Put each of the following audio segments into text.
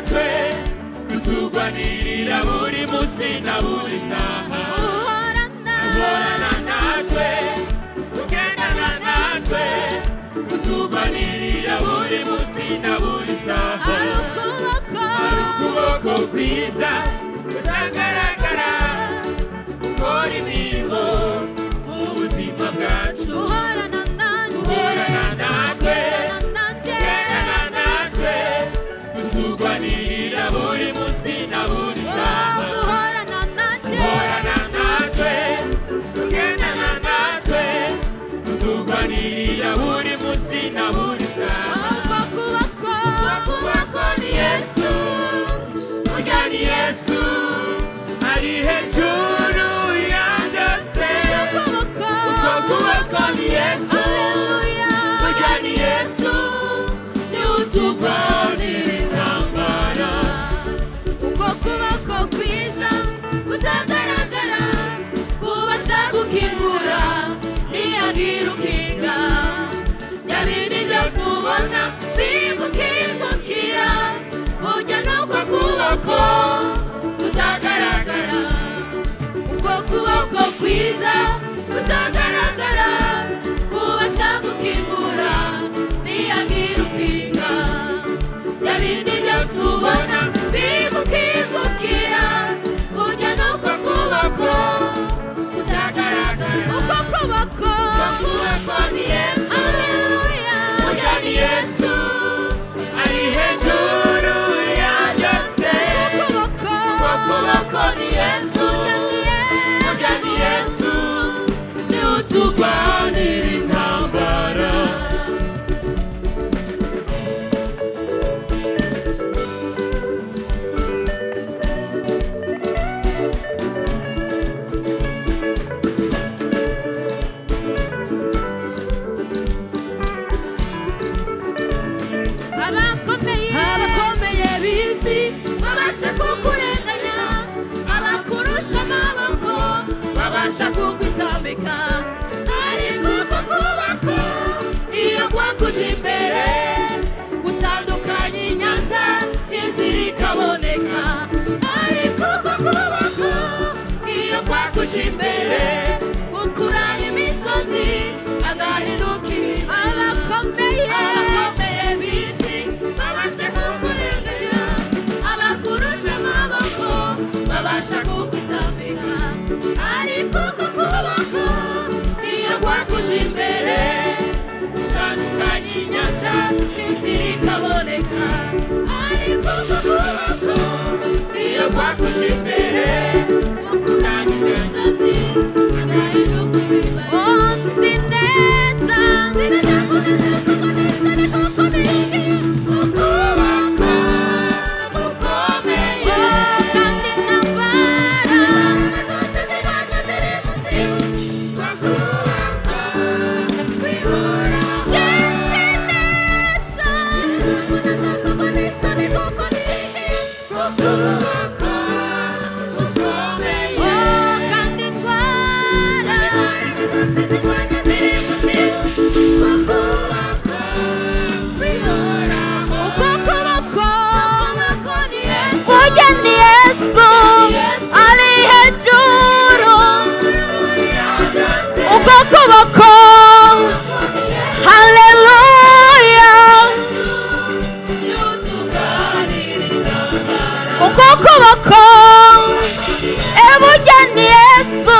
natwe kuturwanirira buri munsi na buri saha uhorana natwe ugendana natwe kuturwanirira buri munsi na buri saha hari ukuboko kwiza kutagaragara ukora imirimo mu buzima bwacu uhorana natwe ugendana natwe kuturwanirira buri munsi na buri saha uhorana natwe ugendana natwe kuturwanirira buri munsi na buri saha ukuboko ni Yesu urya ni Yesu ari hejuru ya byose ukuboko ni Yesu urya ni Yesu ni uturwanirira intambara ukuboko kwiza kutagaragara kubasha gukingura ntiyagira ukinga bya bindi byose ubona bigukingukira burya n'uko kuboko kutagaragara uko kuboko kwiza kutagaragara kubasha gukingura ntiyagira ukinga bya bindi byose ubona bigukingukira burya n'uko kuboko kutagaragara uko kuboko ni Yesu burya ni Yesu ari hejuru ya byose ukuboko ni Yesu urya ni Yesu ni uturwanirira intambara abakomeye b'isi babasha kukurenganya abakurusha amaboko babasha kukwitambika ariko uko kuboko iyo kwakuje imbere gutandukanya inyanja inzira ikaboneka ariko uko kuboko iyo kwakuje imbere gukuranya imisozi agahinduka ibiba abakomeye b'isi babasha kukurenganya abakurusha amaboko babasha kukwitambika ariko uko kuboko iyo kwakuje imbere gutandukanya inyanja inzira ikaboneka ariko uko kuboko iyo kwakuje imbere gukuranya imisozi agahinduka ibiba nzi neza ukuboko haleluya ukuboko burya ni Yesu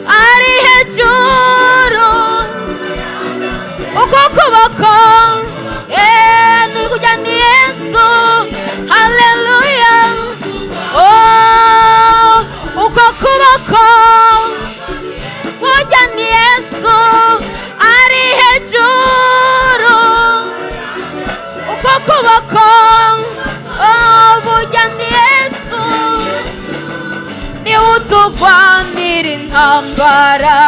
ari hejuru ukuboko burya ni Yesu haleluya ukuboko burya ni Yesu ari hejuru ukuboko burya ni Yesu ni uturwanirira intambara